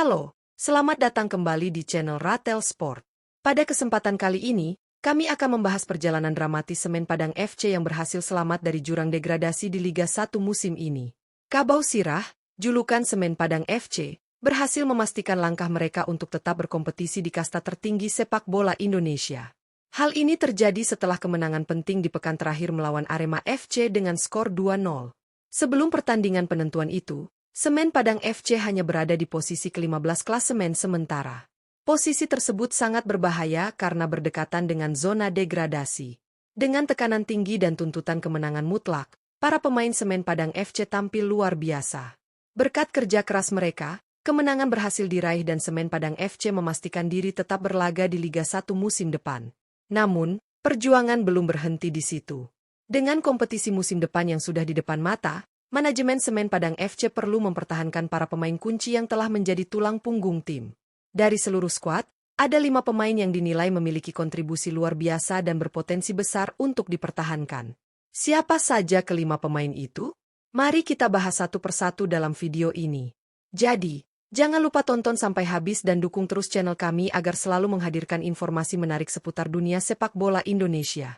Halo, selamat datang kembali di channel Ratel Sport. Pada kesempatan kali ini, kami akan membahas perjalanan dramatis Semen Padang FC yang berhasil selamat dari jurang degradasi di Liga 1 musim ini. Kabau Sirah, julukan Semen Padang FC, berhasil memastikan langkah mereka untuk tetap berkompetisi di kasta tertinggi sepak bola Indonesia. Hal ini terjadi setelah kemenangan penting di pekan terakhir melawan Arema FC dengan skor 2-0. Sebelum pertandingan penentuan itu, Semen Padang FC hanya berada di posisi ke-15 klasemen sementara. Posisi tersebut sangat berbahaya karena berdekatan dengan zona degradasi. Dengan tekanan tinggi dan tuntutan kemenangan mutlak, para pemain Semen Padang FC tampil luar biasa. Berkat kerja keras mereka, kemenangan berhasil diraih dan Semen Padang FC memastikan diri tetap berlaga di Liga 1 musim depan. Namun, perjuangan belum berhenti di situ. Dengan kompetisi musim depan yang sudah di depan mata, manajemen Semen Padang FC perlu mempertahankan para pemain kunci yang telah menjadi tulang punggung tim. Dari seluruh skuad, ada 5 pemain yang dinilai memiliki kontribusi luar biasa dan berpotensi besar untuk dipertahankan. Siapa saja kelima pemain itu? Mari kita bahas satu persatu dalam video ini. Jadi, jangan lupa tonton sampai habis dan dukung terus channel kami agar selalu menghadirkan informasi menarik seputar dunia sepak bola Indonesia.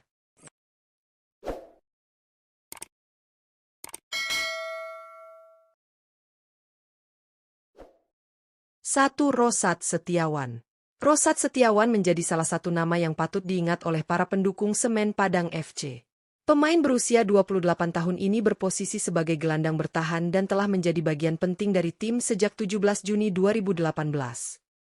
1. Rosat Setiawan. Rosat Setiawan menjadi salah satu nama yang patut diingat oleh para pendukung Semen Padang FC. Pemain berusia 28 tahun ini berposisi sebagai gelandang bertahan dan telah menjadi bagian penting dari tim sejak 17 Juni 2018.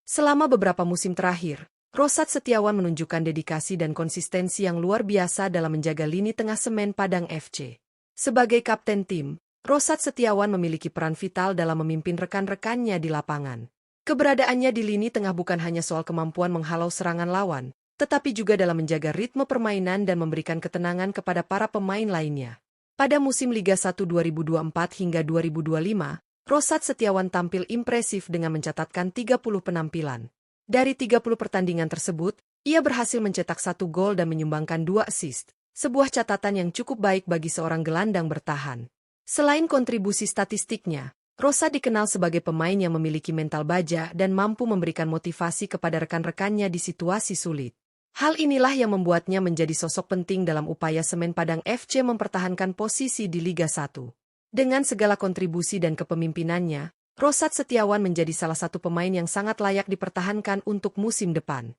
Selama beberapa musim terakhir, Rosat Setiawan menunjukkan dedikasi dan konsistensi yang luar biasa dalam menjaga lini tengah Semen Padang FC. Sebagai kapten tim, Rosat Setiawan memiliki peran vital dalam memimpin rekan-rekannya di lapangan. Keberadaannya di lini tengah bukan hanya soal kemampuan menghalau serangan lawan, tetapi juga dalam menjaga ritme permainan dan memberikan ketenangan kepada para pemain lainnya. Pada musim Liga 1 2024 hingga 2025, Rosat Setiawan tampil impresif dengan mencatatkan 30 penampilan. Dari 30 pertandingan tersebut, ia berhasil mencetak 1 gol dan menyumbangkan 2 assist, sebuah catatan yang cukup baik bagi seorang gelandang bertahan. Selain kontribusi statistiknya, Rosat dikenal sebagai pemain yang memiliki mental baja dan mampu memberikan motivasi kepada rekan-rekannya di situasi sulit. Hal inilah yang membuatnya menjadi sosok penting dalam upaya Semen Padang FC mempertahankan posisi di Liga 1. Dengan segala kontribusi dan kepemimpinannya, Rosat Setiawan menjadi salah satu pemain yang sangat layak dipertahankan untuk musim depan.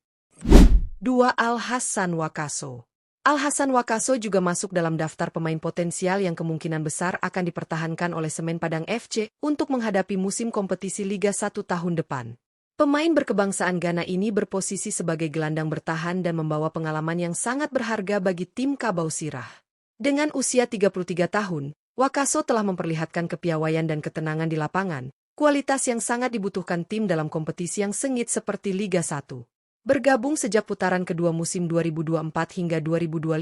2. Al-Hassan Wakaso. Al-Hassan Wakaso juga masuk dalam daftar pemain potensial yang kemungkinan besar akan dipertahankan oleh Semen Padang FC untuk menghadapi musim kompetisi Liga 1 tahun depan. Pemain berkebangsaan Ghana ini berposisi sebagai gelandang bertahan dan membawa pengalaman yang sangat berharga bagi tim Kabau Sirah. Dengan usia 33 tahun, Wakaso telah memperlihatkan kepiawaian dan ketenangan di lapangan, kualitas yang sangat dibutuhkan tim dalam kompetisi yang sengit seperti Liga 1. Bergabung sejak putaran kedua musim 2024 hingga 2025,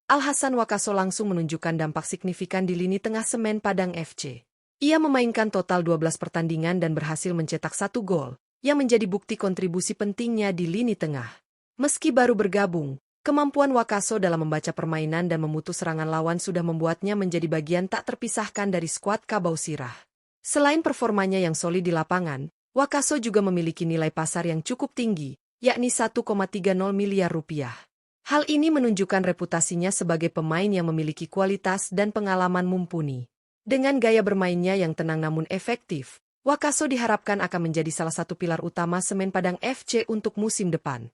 Al-Hassan Wakaso langsung menunjukkan dampak signifikan di lini tengah Semen Padang FC. Ia memainkan total 12 pertandingan dan berhasil mencetak 1 gol, yang menjadi bukti kontribusi pentingnya di lini tengah. Meski baru bergabung, kemampuan Wakaso dalam membaca permainan dan memutus serangan lawan sudah membuatnya menjadi bagian tak terpisahkan dari skuad Kabau Sirah. Selain performanya yang solid di lapangan, Wakaso juga memiliki nilai pasar yang cukup tinggi, yakni 1,30 miliar rupiah. Hal ini menunjukkan reputasinya sebagai pemain yang memiliki kualitas dan pengalaman mumpuni. Dengan gaya bermainnya yang tenang namun efektif, Wakaso diharapkan akan menjadi salah satu pilar utama Semen Padang FC untuk musim depan.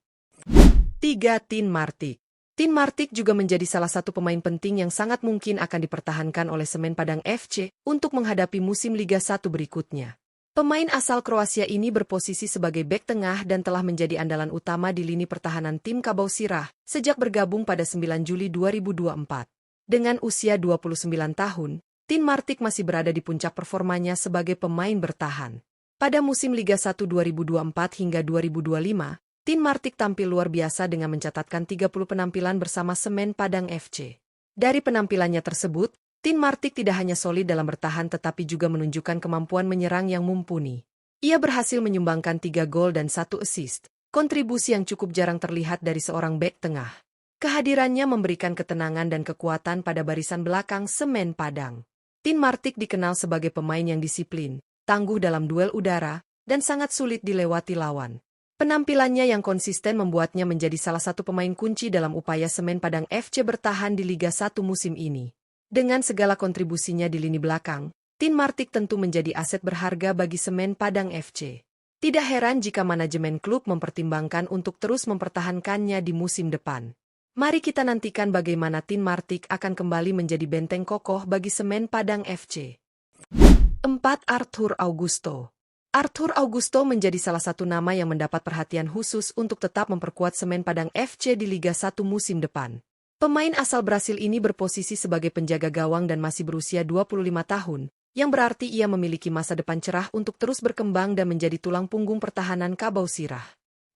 3. Tin Martik. Tin Martik juga menjadi salah satu pemain penting yang sangat mungkin akan dipertahankan oleh Semen Padang FC untuk menghadapi musim Liga 1 berikutnya. Pemain asal Kroasia ini berposisi sebagai bek tengah dan telah menjadi andalan utama di lini pertahanan tim Kabau Sirah sejak bergabung pada 9 Juli 2024. Dengan usia 29 tahun, Tin Martik masih berada di puncak performanya sebagai pemain bertahan. Pada musim Liga 1 2024 hingga 2025, Tin Martik tampil luar biasa dengan mencatatkan 30 penampilan bersama Semen Padang FC. Dari penampilannya tersebut, Tin Martik tidak hanya solid dalam bertahan tetapi juga menunjukkan kemampuan menyerang yang mumpuni. Ia berhasil menyumbangkan 3 gol dan 1 assist, kontribusi yang cukup jarang terlihat dari seorang bek tengah. Kehadirannya memberikan ketenangan dan kekuatan pada barisan belakang Semen Padang. Tin Martik dikenal sebagai pemain yang disiplin, tangguh dalam duel udara, dan sangat sulit dilewati lawan. Penampilannya yang konsisten membuatnya menjadi salah satu pemain kunci dalam upaya Semen Padang FC bertahan di Liga 1 musim ini. Dengan segala kontribusinya di lini belakang, Tin Martik tentu menjadi aset berharga bagi Semen Padang FC. Tidak heran jika manajemen klub mempertimbangkan untuk terus mempertahankannya di musim depan. Mari kita nantikan bagaimana Tin Martik akan kembali menjadi benteng kokoh bagi Semen Padang FC. 4. Arthur Augusto. Arthur Augusto menjadi salah satu nama yang mendapat perhatian khusus untuk tetap memperkuat Semen Padang FC di Liga 1 musim depan. Pemain asal Brasil ini berposisi sebagai penjaga gawang dan masih berusia 25 tahun, yang berarti ia memiliki masa depan cerah untuk terus berkembang dan menjadi tulang punggung pertahanan Kabau Sirah.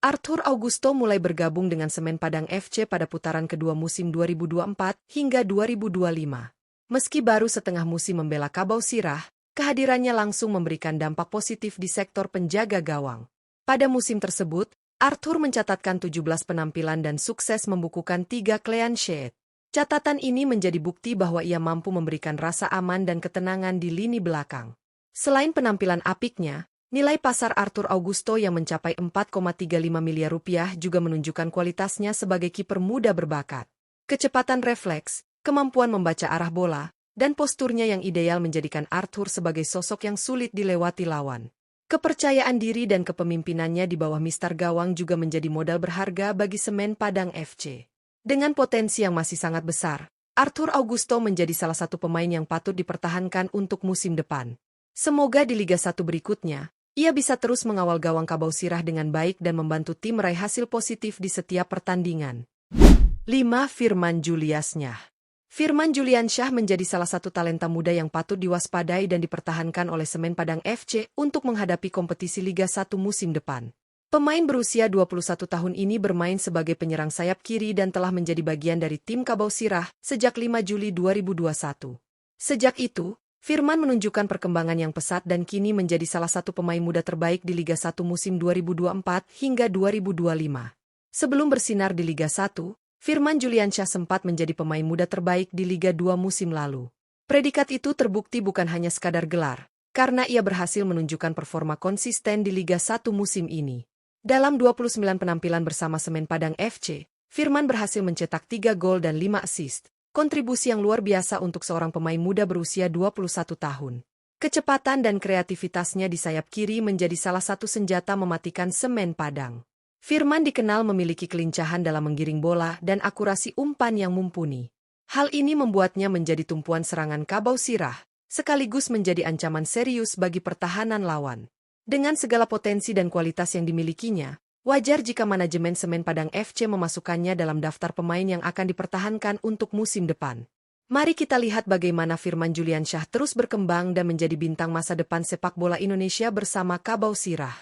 Arthur Augusto mulai bergabung dengan Semen Padang FC pada putaran kedua musim 2024 hingga 2025. Meski baru setengah musim membela Kabau Sirah, kehadirannya langsung memberikan dampak positif di sektor penjaga gawang. Pada musim tersebut, Arthur mencatatkan 17 penampilan dan sukses membukukan 3 clean sheet. Catatan ini menjadi bukti bahwa ia mampu memberikan rasa aman dan ketenangan di lini belakang. Selain penampilan apiknya, nilai pasar Arthur Augusto yang mencapai 4,35 miliar rupiah juga menunjukkan kualitasnya sebagai kiper muda berbakat. Kecepatan refleks, kemampuan membaca arah bola, dan posturnya yang ideal menjadikan Arthur sebagai sosok yang sulit dilewati lawan. Kepercayaan diri dan kepemimpinannya di bawah mistar gawang juga menjadi modal berharga bagi Semen Padang FC. Dengan potensi yang masih sangat besar, Arthur Augusto menjadi salah satu pemain yang patut dipertahankan untuk musim depan. Semoga di Liga 1 berikutnya, ia bisa terus mengawal gawang Kabau Sirah dengan baik dan membantu tim meraih hasil positif di setiap pertandingan. 5. Firman Juliansyah. Firman Juliansyah menjadi salah satu talenta muda yang patut diwaspadai dan dipertahankan oleh Semen Padang FC untuk menghadapi kompetisi Liga 1 musim depan. Pemain berusia 21 tahun ini bermain sebagai penyerang sayap kiri dan telah menjadi bagian dari tim Kabau Sirah sejak 5 Juli 2021. Sejak itu, Firman menunjukkan perkembangan yang pesat dan kini menjadi salah satu pemain muda terbaik di Liga 1 musim 2024 hingga 2025. Sebelum bersinar di Liga 1, Firman Juliansyah sempat menjadi pemain muda terbaik di Liga 2 musim lalu. Predikat itu terbukti bukan hanya sekadar gelar, karena ia berhasil menunjukkan performa konsisten di Liga 1 musim ini. Dalam 29 penampilan bersama Semen Padang FC, Firman berhasil mencetak 3 gol dan 5 assist. Kontribusi yang luar biasa untuk seorang pemain muda berusia 21 tahun. Kecepatan dan kreativitasnya di sayap kiri menjadi salah satu senjata mematikan Semen Padang. Firman dikenal memiliki kelincahan dalam menggiring bola dan akurasi umpan yang mumpuni. Hal ini membuatnya menjadi tumpuan serangan Kabau Sirah, sekaligus menjadi ancaman serius bagi pertahanan lawan. Dengan segala potensi dan kualitas yang dimilikinya, wajar jika manajemen Semen Padang FC memasukkannya dalam daftar pemain yang akan dipertahankan untuk musim depan. Mari kita lihat bagaimana Firman Juliansyah terus berkembang dan menjadi bintang masa depan sepak bola Indonesia bersama Kabau Sirah.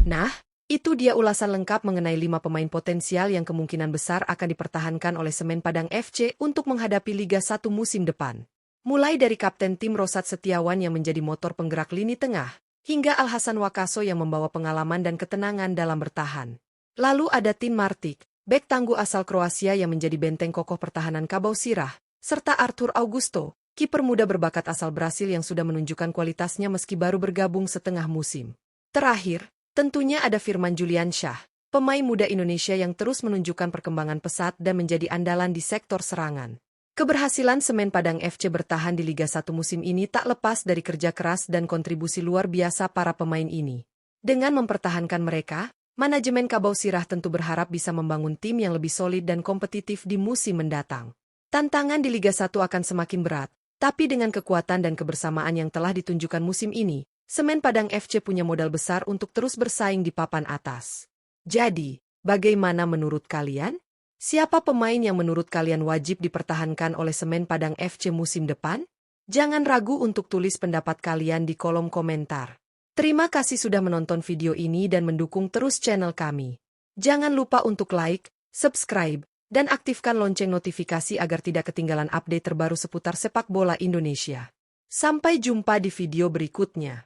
Nah, itu dia ulasan lengkap mengenai 5 pemain potensial yang kemungkinan besar akan dipertahankan oleh Semen Padang FC untuk menghadapi Liga 1 musim depan. Mulai dari Kapten Tim Rosat Setiawan yang menjadi motor penggerak lini tengah, hingga Alhasan Wakaso yang membawa pengalaman dan ketenangan dalam bertahan. Lalu ada Tin Martik, bek tangguh asal Kroasia yang menjadi benteng kokoh pertahanan Kabau Sirah, serta Arthur Augusto, kiper muda berbakat asal Brasil yang sudah menunjukkan kualitasnya meski baru bergabung setengah musim. Terakhir, tentunya ada Firman Juliansyah, pemain muda Indonesia yang terus menunjukkan perkembangan pesat dan menjadi andalan di sektor serangan. Keberhasilan Semen Padang FC bertahan di Liga 1 musim ini tak lepas dari kerja keras dan kontribusi luar biasa para pemain ini. Dengan mempertahankan mereka, manajemen Kabau Sirah tentu berharap bisa membangun tim yang lebih solid dan kompetitif di musim mendatang. Tantangan di Liga 1 akan semakin berat, tapi dengan kekuatan dan kebersamaan yang telah ditunjukkan musim ini, Semen Padang FC punya modal besar untuk terus bersaing di papan atas. Jadi, bagaimana menurut kalian? Siapa pemain yang menurut kalian wajib dipertahankan oleh Semen Padang FC musim depan? Jangan ragu untuk tulis pendapat kalian di kolom komentar. Terima kasih sudah menonton video ini dan mendukung terus channel kami. Jangan lupa untuk like, subscribe, dan aktifkan lonceng notifikasi agar tidak ketinggalan update terbaru seputar sepak bola Indonesia. Sampai jumpa di video berikutnya.